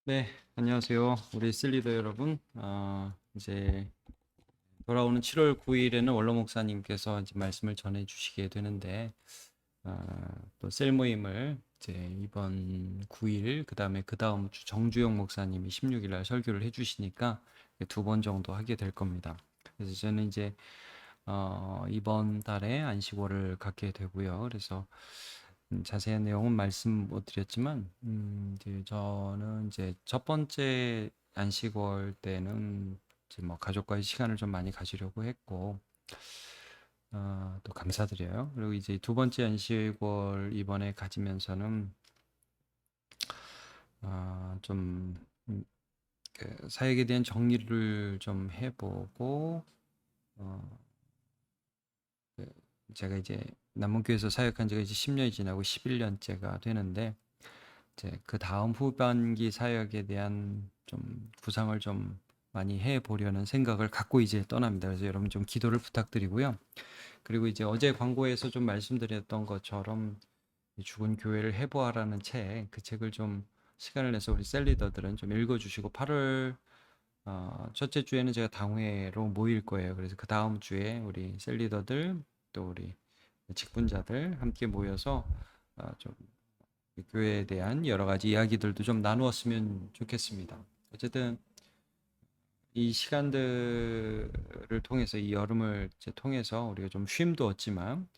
네, 안녕하세요. 우리 쓸리더 여러분. 이제 돌아오는 7월 9일에는 원로 목사님께서 이제 말씀을 전해 주시게 되는데, 또 셀 모임을 이제 이번 9일, 그다음에 그 다음 주 정주영 목사님이 16일 날 설교를 해 주시니까 두 번 정도 하게 될 겁니다. 그래서 저는 이제 이번 달에 안식월을 갖게 되고요. 그래서 자세한 내용은 말씀 못 드렸지만, 이제 저는 이제 첫 번째 안식월 때는 이제 뭐 가족과의 시간을 좀 많이 가지려고 했고, 또 감사드려요. 그리고 이제 두 번째 안식월 이번에 가지면서는 좀 그 사역에 대한 정리를 좀 해보고, 어, 그 제가 이제 남문교에서 사역한 지가 이제 10년이 지나고 11년째가 되는데, 이제 그 다음 후반기 사역에 대한 좀 구상을 좀 많이 해 보려는 생각을 갖고 이제 떠납니다. 그래서 여러분 좀 기도를 부탁드리고요. 그리고 이제 어제 광고에서 좀 말씀드렸던 것처럼 이 죽은 교회를 해보아라는 책, 그 책을 좀 시간을 내서 우리 셀리더들은 좀 읽어주시고 8월 첫째 주에는 제가 당회로 모일 거예요. 그래서 그 다음 주에 우리 셀리더들 또 우리 직분자들 함께 모여서 좀 교회에 대한 여러 가지 이야기들도 좀 나누었으면 좋겠습니다. 어쨌든 이 시간들을 통해서 이 여름을 이제 통해서 우리가 좀 쉼도 얻지만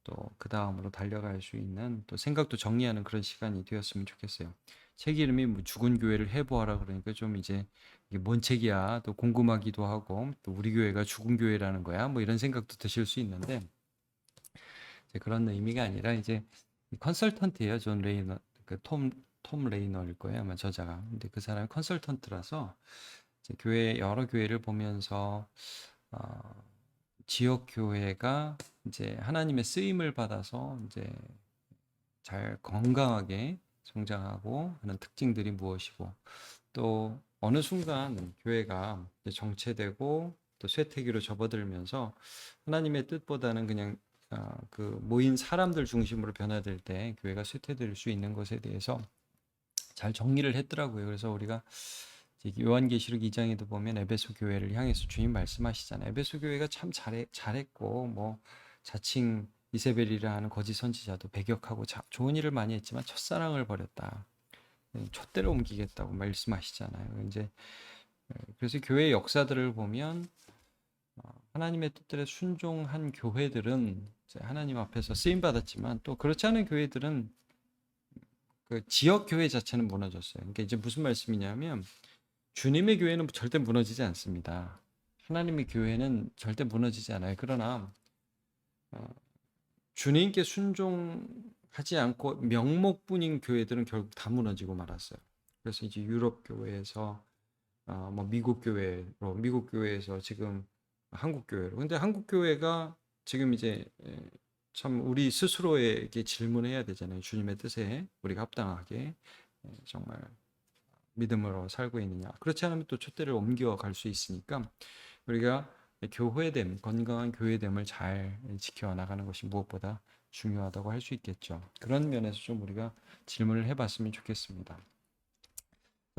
또 그 다음으로 달려갈 수 있는 또 생각도 정리하는 그런 시간이 되었으면 좋겠어요. 책 이름이 뭐 죽은 교회를 해보아라 그러니까 좀 이제 이게 뭔 책이야 또 궁금하기도 하고 또 우리 교회가 죽은 교회라는 거야 뭐 이런 생각도 드실 수 있는데 이제 그런 의미가 아니라 이제 컨설턴트예요. 존 레이너 톰 레이너일 거예요 아마 저자가. 근데 그 사람이 컨설턴트라서 이제 교회 여러 교회를 보면서 어, 지역 교회가 이제 하나님의 쓰임을 받아서 이제 잘 건강하게 성장하고 하는 특징들이 무엇이고 또 어느 순간 교회가 이제 정체되고 또 쇠퇴기로 접어들면서 하나님의 뜻보다는 그냥 그 모인 사람들 중심으로 변화될 때 교회가 쇠퇴될 수 있는 것에 대해서 잘 정리를 했더라고요. 그래서 우리가 요한계시록 2장에도 보면 에베소 교회를 향해서 주님 말씀하시잖아요. 에베소 교회가 참 잘했고 뭐 자칭 이세벨이라 하는 거짓 선지자도 배격하고 좋은 일을 많이 했지만 첫사랑을 버렸다. 촛대를 옮기겠다고 말씀하시잖아요. 이제 그래서 교회 역사들을 보면 하나님의 뜻들에 순종한 교회들은 하나님 앞에서 쓰임 받았지만 또 그렇지 않은 교회들은 그 지역 교회 자체는 무너졌어요. 그러니까 이제 무슨 말씀이냐면 주님의 교회는 절대 무너지지 않습니다. 하나님의 교회는 절대 무너지지 않아요. 그러나 어, 주님께 순종하지 않고 명목뿐인 교회들은 결국 다 무너지고 말았어요. 그래서 이제 유럽 교회에서 뭐 미국 교회에서 지금 한국 교회로. 근데 한국 교회가 지금 이제 참 우리 스스로에게 질문해야 되잖아요. 주님의 뜻에 우리가 합당하게 정말 믿음으로 살고 있느냐. 그렇지 않으면 또 촛대를 옮겨갈 수 있으니까 우리가 교회됨, 건강한 교회됨을 잘 지켜나가는 것이 무엇보다 중요하다고 할 수 있겠죠. 그런 면에서 좀 우리가 질문을 해봤으면 좋겠습니다.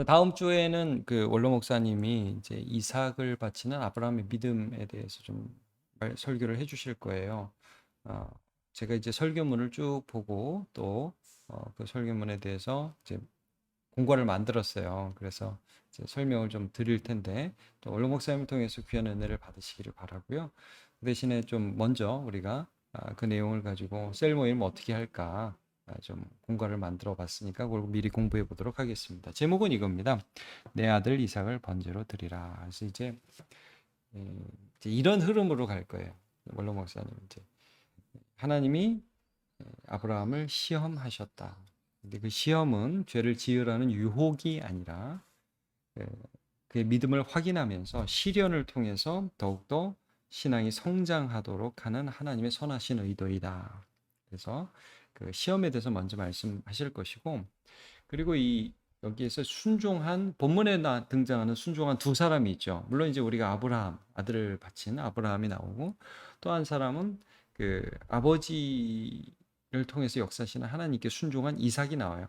다음 주에는 그 원로 목사님이 이제 이삭을 바치는 아브라함의 믿음에 대해서 좀 설교를 해주실 거예요. 어, 제가 이제 설교문을 쭉 보고 또 그 설교문에 대해서 이제 공과를 만들었어요. 그래서 이제 설명을 좀 드릴 텐데 또 원로 목사님을 통해서 귀한 은혜를 받으시기를 바라고요. 그 대신에 좀 먼저 우리가 그 내용을 가지고 셀 모임 어떻게 할까 좀 공과를 만들어 봤으니까 그걸 미리 공부해 보도록 하겠습니다. 제목은 이겁니다. 내 아들 이삭을 번제로 드리라. 그래서 예, 이제 이런 흐름으로 갈 거예요. 원로 목사님 이제 하나님이 아브라함을 시험하셨다. 근데 그 시험은 죄를 지으라는 유혹이 아니라 그- 그의 믿음을 확인하면서 시련을 통해서 더욱더 신앙이 성장하도록 하는 하나님의 선하신 의도이다. 그래서 그 시험에 대해서 먼저 말씀하실 것이고, 그리고 이 여기에서 순종한 본문에 등장하는 순종한 두 사람이 있죠. 물론 이제 우리가 아브라함 아들을 바친 아브라함이 나오고 또 한 사람은 그 아버지를 통해서 역사하시는 하나님께 순종한 이삭이 나와요.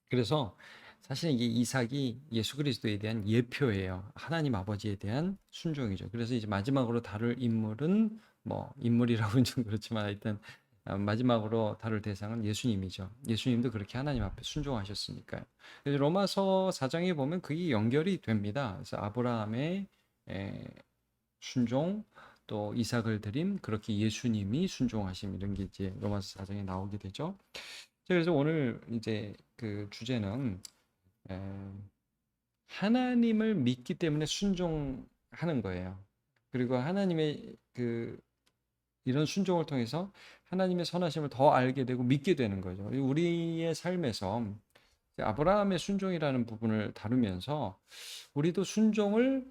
그래서 사실 이게 이삭이 예수 그리스도에 대한 예표예요. 하나님 아버지에 대한 순종이죠. 그래서 이제 마지막으로 다룰 인물은 뭐 인물이라고는 좀 그렇지만 하여튼 마지막으로 다룰 대상은 예수님이죠. 예수님도 그렇게 하나님 앞에 순종하셨으니까요. 그래서 로마서 4장에 보면 그게 연결이 됩니다. 그래서 아브라함의 에, 순종, 또 이삭을 드림, 그렇게 예수님이 순종하심 이런 게 이제 로마서 4장에 나오게 되죠. 그래서 오늘 이제 그 주제는 에, 하나님을 믿기 때문에 순종하는 거예요. 그리고 하나님의 그 이런 순종을 통해서 하나님의 선하심을 더 알게 되고 믿게 되는 거죠. 우리의 삶에서 아브라함의 순종이라는 부분을 다루면서 우리도 순종을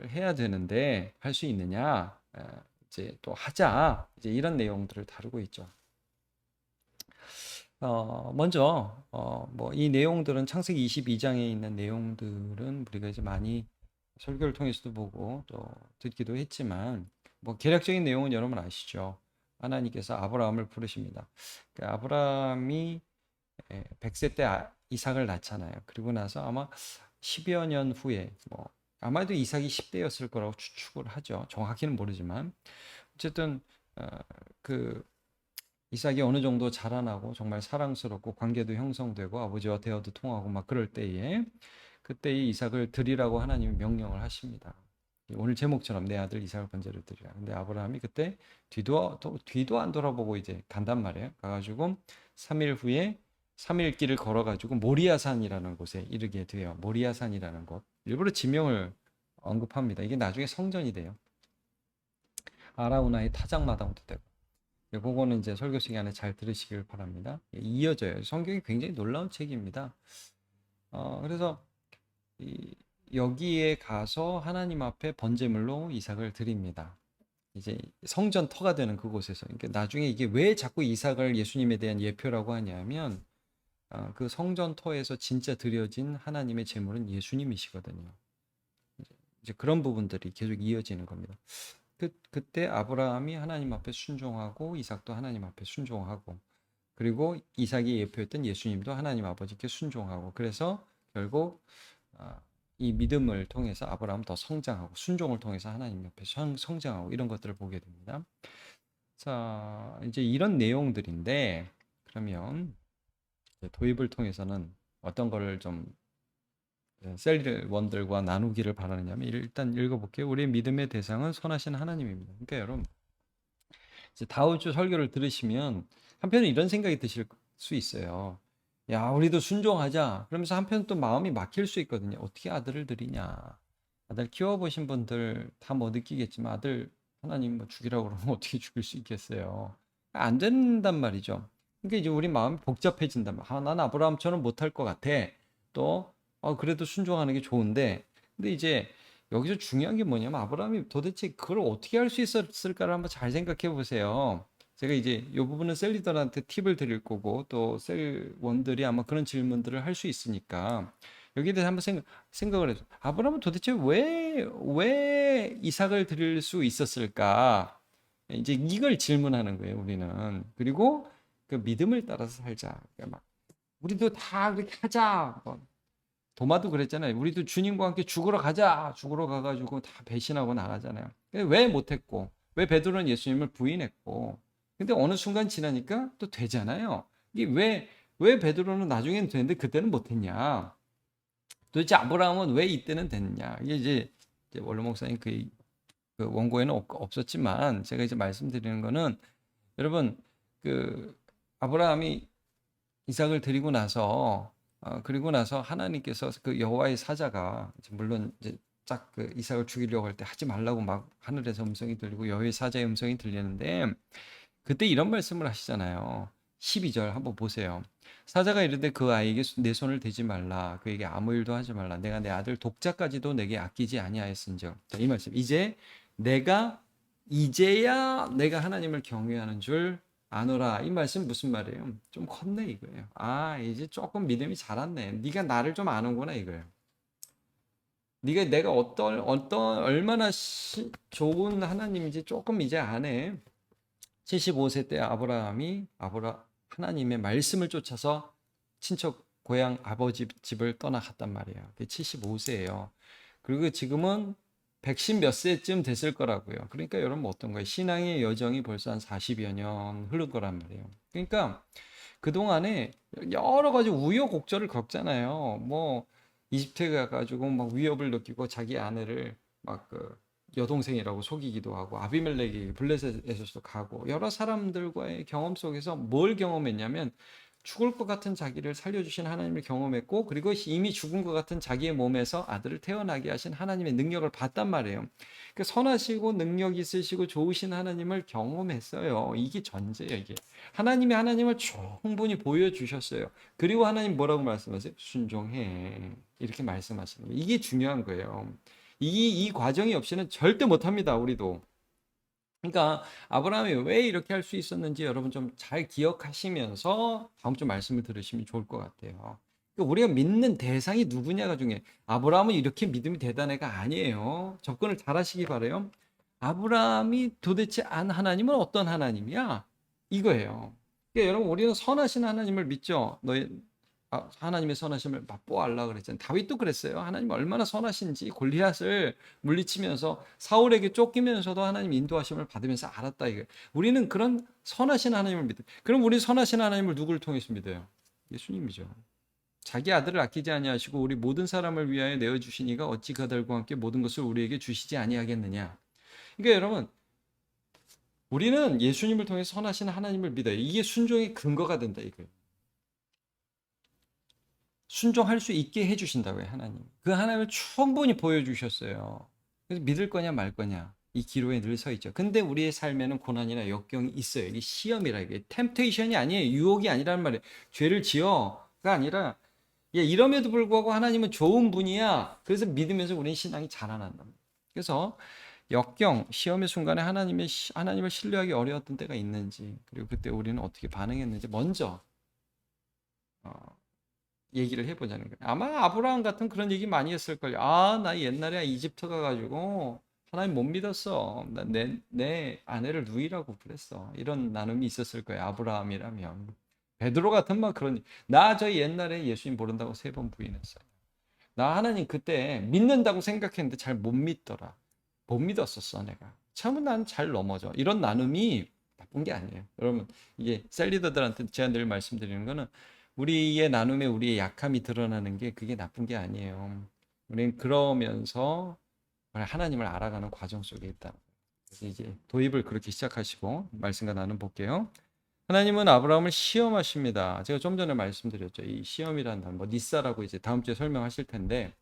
해야 되는데 할 수 있느냐? 이제 또 하자. 이제 이런 내용들을 다루고 있죠. 먼저 뭐 이 내용들은 창세기 22장에 있는 내용들은 우리가 이제 많이 설교를 통해서도 보고 또 듣기도 했지만 뭐 개략적인 내용은 여러분 아시죠? 하나님께서 아브라함을 부르십니다. 그러니까 아브라함이 100세 때 이삭을 낳잖아요. 그리고 나서 아마 10여 년 후에 뭐 아마도 이삭이 10대였을 거라고 추측을 하죠. 정확히는 모르지만 어쨌든 그 이삭이 어느 정도 자라나고 정말 사랑스럽고 관계도 형성되고 아버지와 대화도 통하고 막 그럴 때에 그때의 이삭을 드리라고 하나님이 명령을 하십니다. 오늘 제목처럼 내 아들 이삭을 번제로 드리라. 근데 아브라함이 그때 뒤도 안 돌아보고 이제 간단 말이에요. 가가지고 3일 후에 3일 길을 걸어가지고 모리아산이라는 곳에 이르게 돼요. 모리아산이라는 곳. 일부러 지명을 언급합니다. 이게 나중에 성전이 돼요. 아라우나의 타작마당도 되고. 그거는 이제 설교 시간에 잘 들으시길 바랍니다. 이어져요. 성경이 굉장히 놀라운 책입니다. 그래서 여기에 가서 하나님 앞에 번제물로 이삭을 드립니다. 이제 성전 터가 되는 그곳에서. 그러니까 나중에 이게 왜 자꾸 이삭을 예수님에 대한 예표라고 하냐면 그 성전 터에서 진짜 드려진 하나님의 제물은 예수님이시거든요. 이제 그런 부분들이 계속 이어지는 겁니다. 그때 아브라함이 하나님 앞에 순종하고 이삭도 하나님 앞에 순종하고 그리고 이삭이 예표했던 예수님도 하나님 아버지께 순종하고 그래서 결국 이 믿음을 통해서 아브라함 더 성장하고 순종을 통해서 하나님 옆에 성장하고 이런 것들을 보게 됩니다. 자, 이제 이런 내용들인데 그러면 도입을 통해서는 어떤 거를 좀 셀원들과 나누기를 바라느냐면 일단 읽어볼게요. 우리의 믿음의 대상은 선하신 하나님입니다. 그러니까 여러분 이제 다음 주 설교를 들으시면 한편은 이런 생각이 드실 수 있어요. 야, 우리도 순종하자. 그러면서 한편 또 마음이 막힐 수 있거든요. 어떻게 아들을 드리냐. 아들 키워보신 분들 다 뭐 느끼겠지만 아들 하나님 뭐 죽이라고 그러면 어떻게 죽일 수 있겠어요. 안 된단 말이죠. 그러니까 이제 우리 마음이 복잡해진단 말이야. 난 아브라함처럼 못할 것 같아. 또 그래도 순종하는 게 좋은데 근데 이제 여기서 중요한 게 뭐냐면 아브라함이 도대체 그걸 어떻게 할 수 있었을까를 한번 잘 생각해 보세요. 제가 이제 이 부분은 셀리더한테 팁을 드릴 거고 또 셀원들이 아마 그런 질문들을 할 수 있으니까 여기에 대해서 한번 생각을 해서 아브라함은 도대체 왜 이삭을 드릴 수 있었을까? 이제 이걸 질문하는 거예요, 우리는. 그리고 그 믿음을 따라서 살자. 그러니까 막 우리도 다 그렇게 하자. 도마도 그랬잖아요. 우리도 주님과 함께 죽으러 가자. 죽으러 가가지고 다 배신하고 나가잖아요. 왜 못했고, 왜 베드로는 예수님을 부인했고, 근데 어느 순간 지나니까 또 되잖아요. 이게 왜 베드로는 나중에는 되는데 그때는 못했냐? 도대체 아브라함은 왜 이때는 됐냐? 이게 이제 원로 목사님 그 원고에는 없었지만 제가 이제 말씀드리는 거는 여러분 그 아브라함이 이삭을 드리고 나서 그리고 나서 하나님께서 그 여호와의 사자가 물론 이제 딱 그 이삭을 죽이려고 할 때 하지 말라고 막 하늘에서 음성이 들리고 여호와의 사자의 음성이 들리는데 그때 이런 말씀을 하시잖아요. 12절 한번 보세요. 사자가 이르되 그 아이에게 내 손을 대지 말라. 그에게 아무 일도 하지 말라. 내가 내 아들 독자까지도 내게 아끼지 아니하였은즉. 자, 이 말씀. 이제야 내가 하나님을 경외하는 줄 아노라. 이 말씀 무슨 말이에요? 좀 컸네 이거예요. 이제 조금 믿음이 자랐네. 네가 나를 좀 아는구나 이거예요. 내가 어떤 얼마나 좋은 하나님인지 조금 이제 아네. 75세 때 아브라함이 하나님의 말씀을 쫓아서 친척 고향 아버지 집을 떠나갔단 말이에요. 75세예요. 그리고 지금은 110 몇 세쯤 됐을 거라고요. 그러니까 여러분 어떤 거예요? 신앙의 여정이 벌써 한 40여 년 흐른 거란 말이에요. 그러니까 그동안에 여러 가지 우여곡절을 겪잖아요. 뭐 이집트에 가가지고 막 위협을 느끼고 자기 아내를 막 그 여동생이라고 속이기도 하고 아비멜렉이 블레셋에서도 가고 여러 사람들과의 경험 속에서 뭘 경험했냐면 죽을 것 같은 자기를 살려주신 하나님을 경험했고 그리고 이미 죽은 것 같은 자기의 몸에서 아들을 태어나게 하신 하나님의 능력을 봤단 말이에요. 그 선하시고 능력 있으시고 좋으신 하나님을 경험했어요. 이게 전제예요, 이게. 하나님이 하나님을 충분히 보여주셨어요. 그리고 하나님 뭐라고 말씀하세요? 순종해. 이렇게 말씀하시는 거예요. 이게 중요한 거예요. 이 과정이 없이는 절대 못합니다, 우리도. 그러니까 아브라함이 왜 이렇게 할 수 있었는지 여러분 좀 잘 기억하시면서 다음 주 말씀을 들으시면 좋을 것 같아요. 그러니까 우리가 믿는 대상이 누구냐가 중요해. 아브라함은 이렇게 믿음이 대단해가 아니에요. 접근을 잘 하시기 바라요. 아브라함이 도대체 안 하나님은 어떤 하나님이야? 이거예요. 그러니까 여러분 우리는 선하신 하나님을 믿죠. 너희 하나님의 선하심을 맛보아하려고 그랬잖아요. 다윗도 그랬어요. 하나님 얼마나 선하신지 골리앗을 물리치면서 사울에게 쫓기면서도 하나님 인도하심을 받으면서 알았다 이거예요. 우리는 그런 선하신 하나님을 믿어요. 그럼 우리 선하신 하나님을 누구를 통해서 믿어요? 예수님이죠. 자기 아들을 아끼지 아니하시고 우리 모든 사람을 위하여 내어 주시니가 어찌 그들과 함께 모든 것을 우리에게 주시지 아니하겠느냐. 그러니까 여러분 우리는 예수님을 통해 선하신 하나님을 믿어요. 이게 순종의 근거가 된다 이거예요. 순종할 수 있게 해주신다고요, 하나님. 그 하나님을 충분히 보여주셨어요. 그래서 믿을 거냐 말 거냐 이 기로에 늘 서 있죠. 근데 우리의 삶에는 고난이나 역경이 있어요. 이게 시험이라 이게 템테이션이 아니에요. 유혹이 아니라는 말이에요. 죄를 지어가 아니라 이럼에도 불구하고 하나님은 좋은 분이야. 그래서 믿으면서 우리는 신앙이 자라난다. 그래서 역경, 시험의 순간에 하나님을 신뢰하기 어려웠던 때가 있는지, 그리고 그때 우리는 어떻게 반응했는지 먼저 어, 얘기를 해보자는 거예요. 아마 아브라함 같은 그런 얘기 많이 했을걸요. 나 옛날에 이집트 가가지고 하나님 못 믿었어. 내 아내를 누이라고 그랬어. 이런 나눔이 있었을 거예요. 아브라함이라면. 베드로 같은 막 나 저 옛날에 예수님 모른다고 3번 부인했어요. 나 하나님 그때 믿는다고 생각했는데 잘 못 믿더라. 못 믿었었어 내가. 참은 난 잘 넘어져. 이런 나눔이 나쁜 게 아니에요. 여러분 이게 셀리더들한테 제가 늘 말씀드리는 거는 우리의 나눔에 우리의 약함이 드러나는 게 그게 나쁜 게 아니에요. 우리는 그러면서 하나님을 알아가는 과정 속에 있다. 그래서 이제 도입을 그렇게 시작하시고 말씀과 나눔 볼게요. 하나님은 아브라함을 시험하십니다. 제가 좀 전에 말씀드렸죠. 이 시험이라는 단어, 뭐 니사라고 이제 다음 주에 설명하실 텐데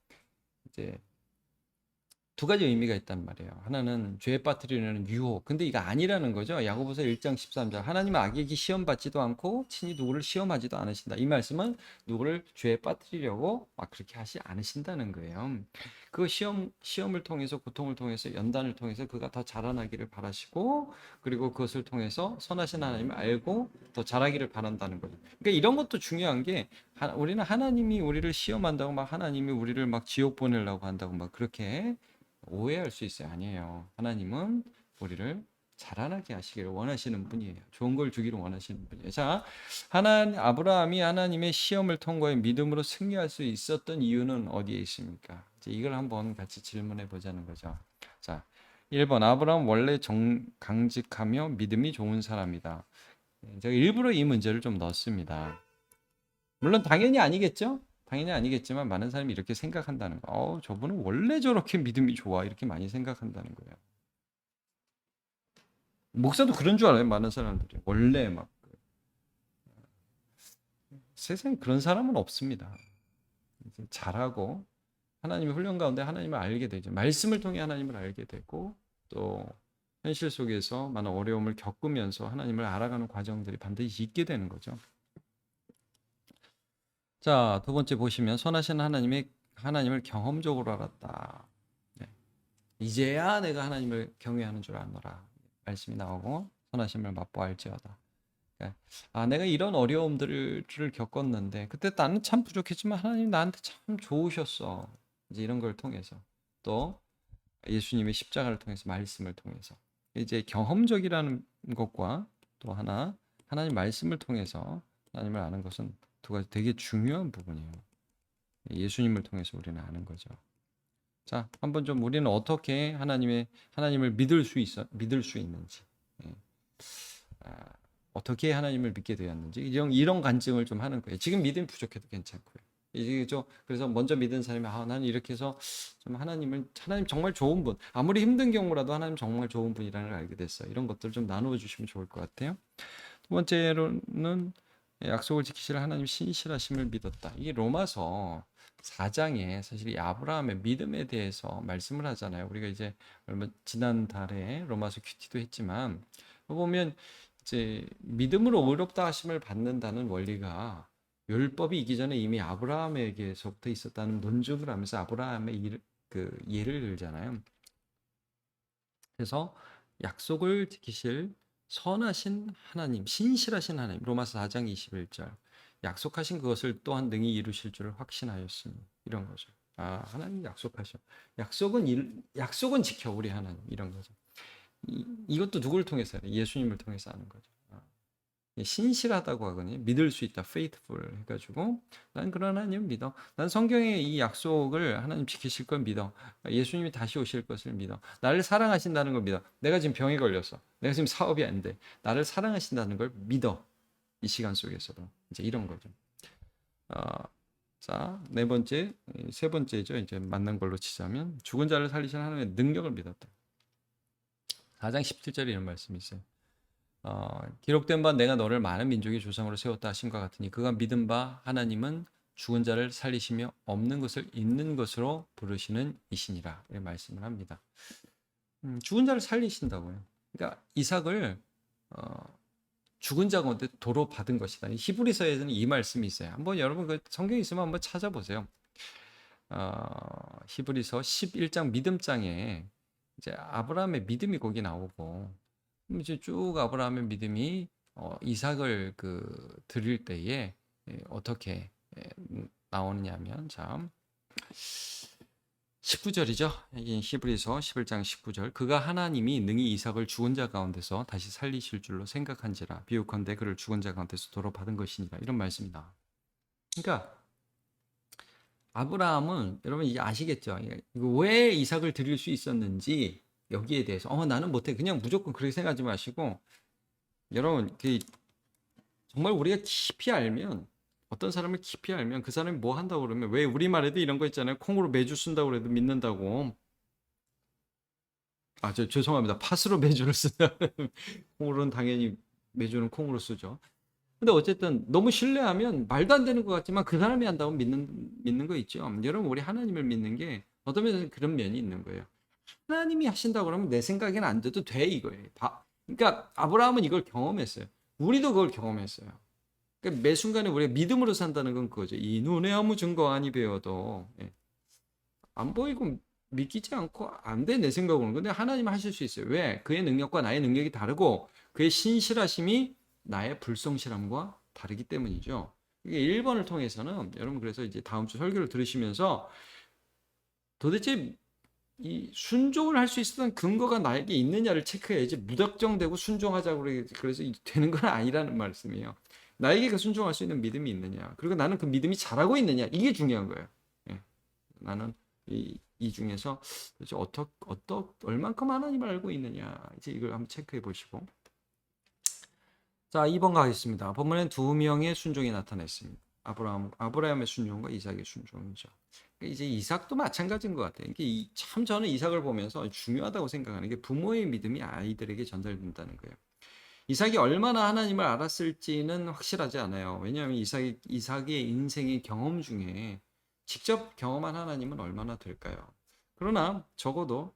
이제 두 가지 의미가 있단 말이에요. 하나는 죄에 빠뜨리는 유혹. 근데 이거 아니라는 거죠. 야고보서 1장 13절. 하나님은 악에게 시험 받지도 않고 친히 누구를 시험하지도 않으신다. 이 말씀은 누구를 죄에 빠뜨리려고 막 그렇게 하지 않으신다는 거예요. 그 시험을 통해서 고통을 통해서 연단을 통해서 그가 더 자라나기를 바라시고 그리고 그것을 통해서 선하신 하나님을 알고 더 자라기를 바란다는 거죠. 그러니까 이런 것도 중요한 게 우리는 하나님이 우리를 시험한다고 막 하나님이 우리를 막 지옥 보내려고 한다고 막 그렇게 오해할 수 있어요. 아니에요. 하나님은 우리를 자라나게 하시기를 원하시는 분이에요. 좋은 걸 주기를 원하시는 분이에요. 자, 아브라함이 하나님의 시험을 통과해 믿음으로 승리할 수 있었던 이유는 어디에 있습니까? 이제 이걸 한번 같이 질문해 보자는 거죠. 자, 1번 아브라함 원래 강직하며 믿음이 좋은 사람이다. 제가 일부러 이 문제를 좀 넣었습니다. 물론 당연히 아니겠죠? 당연히 아니겠지만 많은 사람이 이렇게 생각한다는 거. 저분은 원래 저렇게 믿음이 좋아. 이렇게 많이 생각한다는 거예요. 목사도 그런 줄 알아요. 많은 사람들이. 원래 막 세상에 그런 사람은 없습니다. 잘하고 하나님의 훈련 가운데 하나님을 알게 되죠. 말씀을 통해 하나님을 알게 되고 또 현실 속에서 많은 어려움을 겪으면서 하나님을 알아가는 과정들이 반드시 있게 되는 거죠. 자, 두 번째 보시면 선하신 하나님을 경험적으로 알았다. 네. 이제야 내가 하나님을 경외하는 줄 아노라. 말씀이 나오고 선하심을 맛보알지어다. 내가 이런 어려움들을 겪었는데 그때 나는 참 부족했지만 하나님 나한테 참 좋으셨어. 이제 이런 걸 통해서 또 예수님의 십자가를 통해서 말씀을 통해서 이제 경험적이라는 것과 또 하나님 말씀을 통해서 하나님을 아는 것은 두 가지 되게 중요한 부분이에요. 예수님을 통해서 우리는 아는 거죠. 자, 한번 좀 우리는 어떻게 하나님을 믿을 수 있는지, 예. 어떻게 하나님을 믿게 되었는지 이런 간증을 좀 하는 거예요. 지금 믿음이 부족해도 괜찮고요. 이게 그래서 먼저 믿은 사람이 나는 이렇게 해서 좀 하나님 정말 좋은 분, 아무리 힘든 경우라도 하나님 정말 좋은 분이라는 걸 알게 됐어요. 이런 것들 좀 나누어 주시면 좋을 것 같아요. 두 번째로는 약속을 지키실 하나님 신실하심을 믿었다. 이게 로마서 4장에 사실 이 아브라함의 믿음에 대해서 말씀을 하잖아요. 우리가 이제 얼마 지난달에 로마서 큐티도 했지만 보면 이제 믿음으로 의롭다 하심을 받는다는 원리가 율법이 있기 전에 이미 아브라함에게서부터 있었다는 논증을 하면서 아브라함의 그 예를 들잖아요. 그래서 약속을 지키실 선하신 하나님, 신실하신 하나님, 로마서 4장 21절. 약속하신 그것을 또한 능히 이루실 줄을 확신하였으니 이런 거죠. 아, 하나님 약속하셔. 약속은 지켜 우리 하나님 이런 거죠. 이것도 누구를 통해서 해요? 예수님을 통해서 하는 거죠. 신실하다고 하거든요. 믿을 수 있다. faithful 해가지고 난 그런 하나님 믿어. 난 성경의 이 약속을 하나님 지키실 걸 믿어. 예수님이 다시 오실 것을 믿어. 나를 사랑하신다는 걸 믿어. 내가 지금 병에 걸렸어. 내가 지금 사업이 안 돼. 나를 사랑하신다는 걸 믿어. 이 시간 속에서도 이제 이런 거죠. 자, 세 번째죠. 이제 맞는 걸로 치자면 죽은 자를 살리시는 하나님의 능력을 믿었다. 4장 17절에 이런 말씀이 있어요. 기록된 바 내가 너를 많은 민족의 조상으로 세웠다 하신 것 같으니 그가 믿은 바 하나님은 죽은 자를 살리시며 없는 것을 있는 것으로 부르시는 이시니라 이렇게 말씀을 합니다. 죽은 자를 살리신다고요. 그러니까 이삭을 죽은 자 가운데 도로 받은 것이다. 히브리서에서는 이 말씀이 있어요. 한번 여러분 그 성경 있으면 한번 찾아보세요. 히브리서 11장 믿음장에 이제 아브라함의 믿음이 거기 나오고 이제 쭉 아브라함의 믿음이 이삭을 드릴 때에 어떻게 나오느냐면 참 19절이죠. 히브리서 11장 19절. 그가 하나님이 능히 이삭을 죽은 자 가운데서 다시 살리실 줄로 생각한지라 비유컨대 그를 죽은 자 가운데서 도로 받은 것이니라 이런 말씀이다. 그러니까 아브라함은 여러분 이제 아시겠죠? 이거 왜 이삭을 드릴 수 있었는지 여기에 대해서 나는 못해 그냥 무조건 그렇게 생각하지 마시고 여러분 정말 우리가 깊이 알면 어떤 사람을 깊이 알면 그 사람이 뭐 한다고 그러면 왜 우리말에도 이런 거 있잖아요. 콩으로 매주 쓴다고 그래도 믿는다고. 죄송합니다. 팥으로 매주를 쓴다. 콩으로는 당연히 매주는 콩으로 쓰죠. 근데 어쨌든 너무 신뢰하면 말도 안 되는 것 같지만 그 사람이 한다고 믿는 거 있죠. 여러분 우리 하나님을 믿는 게 어떤 면에서 그런 면이 있는 거예요. 하나님이 하신다고 그러면 내 생각에는 안 돼도 돼 이거예요. 그러니까 아브라함은 이걸 경험했어요. 우리도 그걸 경험했어요. 그러니까 매 순간에 우리가 믿음으로 산다는 건 그거죠. 이 눈에 아무 증거 아니 배워도 안 보이고 믿기지 않고 안 돼 내 생각으로는. 근데 하나님 하실 수 있어요. 왜? 그의 능력과 나의 능력이 다르고 그의 신실하심이 나의 불성실함과 다르기 때문이죠. 이게 1번을 통해서는 여러분 그래서 이제 다음 주 설교를 들으시면서 도대체 이 순종을 할 수 있었던 근거가 나에게 있느냐를 체크해야지 무작정되고 순종하자고 그래서 되는 건 아니라는 말씀이에요. 나에게 그 순종할 수 있는 믿음이 있느냐 그리고 나는 그 믿음이 자라고 있느냐 이게 중요한 거예요. 나는 이 중에서 도대체 얼만큼 하나님을 알고 있느냐 이제 이걸 한번 체크해 보시고 자 2번 가겠습니다. 본문엔 두 명의 순종이 나타났습니다. 아브라함의 순종과 이삭의 순종이죠. 이제 이삭도 마찬가지인 것 같아요. 참 저는 이삭을 보면서 중요하다고 생각하는 게 부모의 믿음이 아이들에게 전달된다는 거예요. 이삭이 얼마나 하나님을 알았을지는 확실하지 않아요. 왜냐하면 이삭의 인생의 경험 중에 직접 경험한 하나님은 얼마나 될까요? 그러나 적어도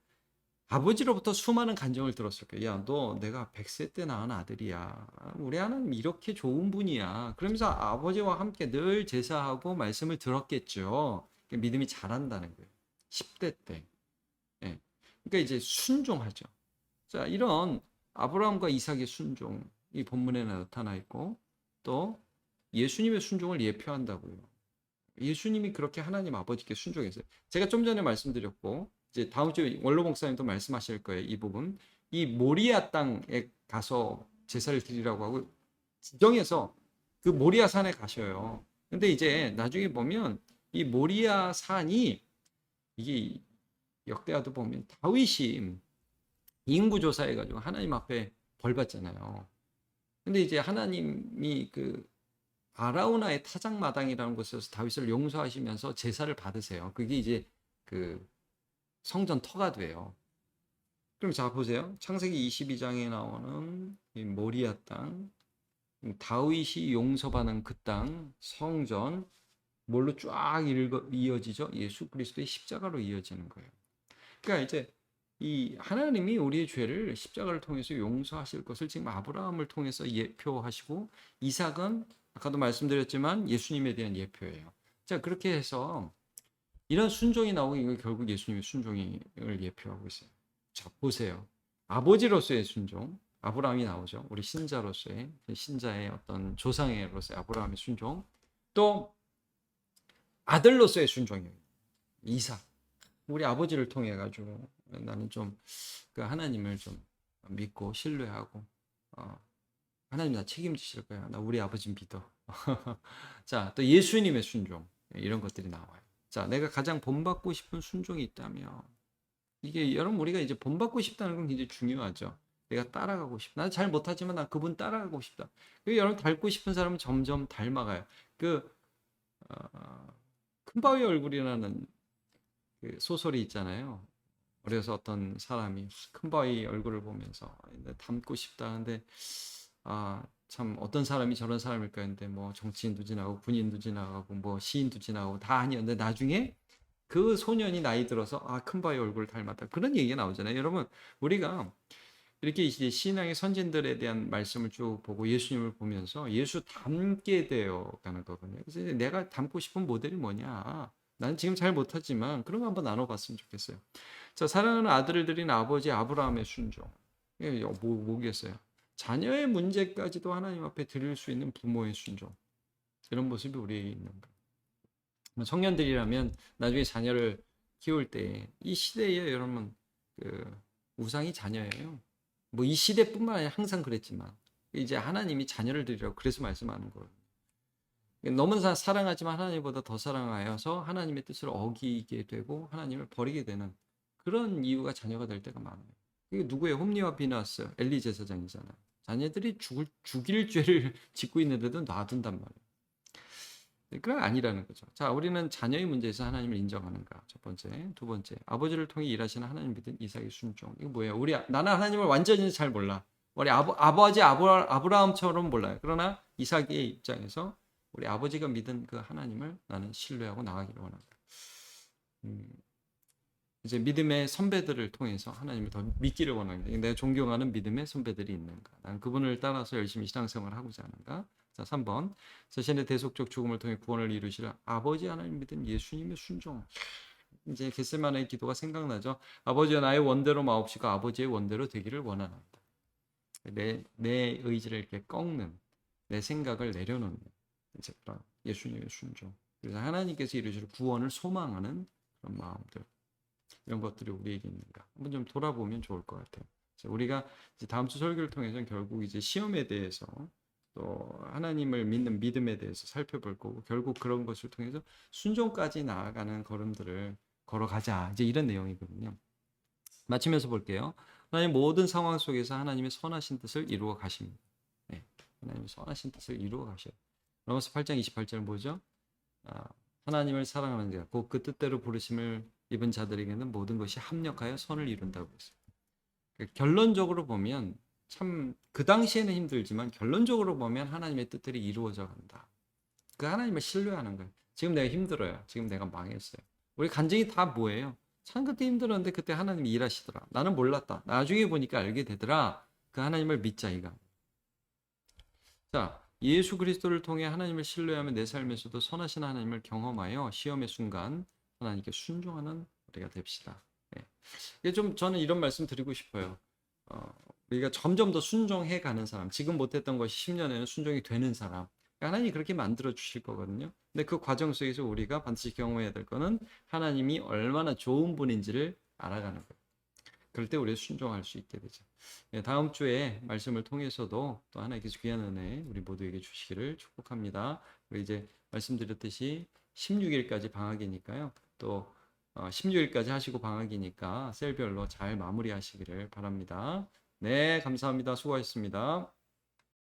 아버지로부터 수많은 간증을 들었을 거예요. 야, 너 내가 100세 때 낳은 아들이야. 우리 하나님 이렇게 좋은 분이야. 그러면서 아버지와 함께 늘 제사하고 말씀을 들었겠죠. 믿음이 자란다는 거예요. 10대 때. 예. 그러니까 이제 순종하죠. 자, 이런 아브라함과 이삭의 순종이 본문에 나타나 있고 또 예수님의 순종을 예표한다고요. 예수님이 그렇게 하나님 아버지께 순종했어요. 제가 좀 전에 말씀드렸고 이제 다음 주에 원로 목사님도 말씀하실 거예요. 이 부분. 이 모리아 땅에 가서 제사를 드리라고 하고 지정해서 그 모리아 산에 가셔요. 근데 이제 나중에 보면 이 모리아 산이 이게 역대하도 보면 다윗이 인구 조사해가지고 하나님 앞에 벌 받잖아요. 근데 이제 하나님이 그 아라우나의 타작마당이라는 곳에서 다윗을 용서하시면서 제사를 받으세요. 그게 이제 그 성전 터가 돼요. 그럼 자 보세요. 창세기 22장에 나오는 이 모리아 땅, 다윗이 용서받은 그 땅, 성전, 뭘로 쫙 이어지죠? 예수 그리스도의 십자가로 이어지는 거예요. 그러니까 이제 이 하나님이 우리의 죄를 십자가를 통해서 용서하실 것을 지금 아브라함을 통해서 예표하시고, 이삭은 아까도 말씀드렸지만 예수님에 대한 예표예요. 자, 그렇게 해서 이런 순종이 나오고, 이거 결국 예수님의 순종을 예표하고 있어요. 자, 보세요. 아버지로서의 순종, 아브라함이 나오죠. 우리 신자로서의, 신자의 어떤 조상으로서의 아브라함의 순종, 또 아들로서의 순종이에요. 이삭. 우리 아버지를 통해 가지고 나는 좀 그 하나님을 좀 믿고 신뢰하고, 하나님 나 책임지실 거야. 나 우리 아버지 믿어. 자, 또 예수님의 순종, 이런 것들이 나와요. 자, 내가 가장 본받고 싶은 순종이 있다면, 이게 여러분 우리가 이제 본받고 싶다는 건 굉장히 중요하죠. 내가 따라가고 싶다. 나는 잘 못하지만 난 그분 따라가고 싶다. 여러분 닮고 싶은 사람은 점점 닮아가요. 그 큰바위 얼굴이라는 그 소설이 있잖아요. 그래서 어떤 사람이 큰바위 얼굴을 보면서 닮고 싶다. 근데 참 어떤 사람이 저런 사람일까 했는데, 뭐 정치인도 지나가고 군인도 지나가고 뭐 시인도 지나가고 다 아니었는데, 나중에 그 소년이 나이 들어서 큰바위 얼굴을 닮았다, 그런 얘기가 나오잖아요. 여러분 우리가 이렇게 이제 신앙의 선진들에 대한 말씀을 쭉 보고 예수님을 보면서 예수 닮게 되어 가는 거거든요. 그래서 내가 닮고 싶은 모델이 뭐냐? 나는 지금 잘 못하지만 그런 거 한번 나눠봤으면 좋겠어요. 자, 사랑하는 아들을 드린 아버지 아브라함의 순종. 이게 뭐겠어요? 자녀의 문제까지도 하나님 앞에 드릴 수 있는 부모의 순종. 이런 모습이 우리에게 있는 거예요. 청년들이라면 나중에 자녀를 키울 때, 이 시대에 여러분 그 우상이 자녀예요. 뭐 이 시대뿐만 아니라 항상 그랬지만, 이제 하나님이 자녀를 드리라고 그래서 말씀하는 거예요. 너무 사랑하지만 하나님보다 더 사랑하여서 하나님의 뜻을 어기게 되고 하나님을 버리게 되는 그런 이유가 자녀가 될 때가 많아요. 이게 누구예요? 홈리와 비나스, 엘리 제사장이잖아요. 자녀들이 죽일 죄를 짓고 있는데도 놔둔단 말이에요. 그건 아니라는 거죠. 자, 우리는 자녀의 문제에서 하나님을 인정하는가? 첫 번째. 두 번째, 아버지를 통해 일하시는 하나님 믿은 이삭의 순종. 이거 뭐예요? 나는 하나님을 완전히 잘 몰라. 우리 아버지 아브라함처럼 몰라요. 그러나 이삭의 입장에서 우리 아버지가 믿은 그 하나님을 나는 신뢰하고 나가기를 원한다. 이제 믿음의 선배들을 통해서 하나님을 더 믿기를 원합니다. 내가 존경하는 믿음의 선배들이 있는가? 나는 그분을 따라서 열심히 신앙생활을 하고자 하는가? 자, 3번. 자신의 대속적 죽음을 통해 구원을 이루실 아버지 하나님 믿은 예수님의 순종. 이제 겟세마네의 기도가 생각나죠. 아버지여, 나의 원대로 마옵시고 아버지의 원대로 되기를 원하나이다. 내 의지를 이렇게 꺾는, 내 생각을 내려놓는 이제 그런 예수님의 순종. 그래서 하나님께서 이루실 구원을 소망하는 그런 마음들. 이런 것들이 우리에게 있는가 한번 좀 돌아보면 좋을 것 같아요. 우리가 이제 다음 주 설교를 통해서는 결국 이제 시험에 대해서, 또 하나님을 믿는 믿음에 대해서 살펴볼 거고, 결국 그런 것을 통해서 순종까지 나아가는 걸음들을 걸어가자, 이제 이런 내용이거든요. 마치면서 볼게요. 하나님 모든 상황 속에서 하나님의 선하신 뜻을 이루어 가십니다. 네, 하나님의 선하신 뜻을 이루어 가셔요. 로마서 8장 28절 뭐죠? 하나님을 사랑하는 자, 곧 그 뜻대로 부르심을 입은 자들에게는 모든 것이 합력하여 선을 이룬다고 했습니다. 결론적으로 보면 참 그 당시에는 힘들지만 결론적으로 보면 하나님의 뜻들이 이루어져 간다. 그 하나님을 신뢰하는 거예요. 지금 내가 힘들어요. 지금 내가 망했어요. 우리 간증이 다 뭐예요? 참 그때 힘들었는데 그때 하나님이 일하시더라. 나는 몰랐다. 나중에 보니까 알게 되더라. 그 하나님을 믿자 이가. 자, 예수 그리스도를 통해 하나님을 신뢰하며 내 삶에서도 선하신 하나님을 경험하여 시험의 순간 하나님께 순종하는 우리가 됩시다. 네. 저는 이런 말씀 드리고 싶어요. 우리가 점점 더 순종해 가는 사람, 지금 못했던 것이 10년에는 순종이 되는 사람, 하나님이 그렇게 만들어 주실 거거든요. 근데 그 과정 속에서 우리가 반드시 경험해야 될 거는 하나님이 얼마나 좋은 분인지를 알아가는 거예요. 그럴 때 우리가 순종할 수 있게 되죠. 예, 다음 주에 말씀을 통해서도 또 하나님께서 귀한 은혜 우리 모두에게 주시기를 축복합니다. 우리 이제 말씀드렸듯이 16일까지 방학이니까요. 또 16일까지 하시고 방학이니까 셀별로 잘 마무리하시기를 바랍니다. 네, 감사합니다. 수고하셨습니다.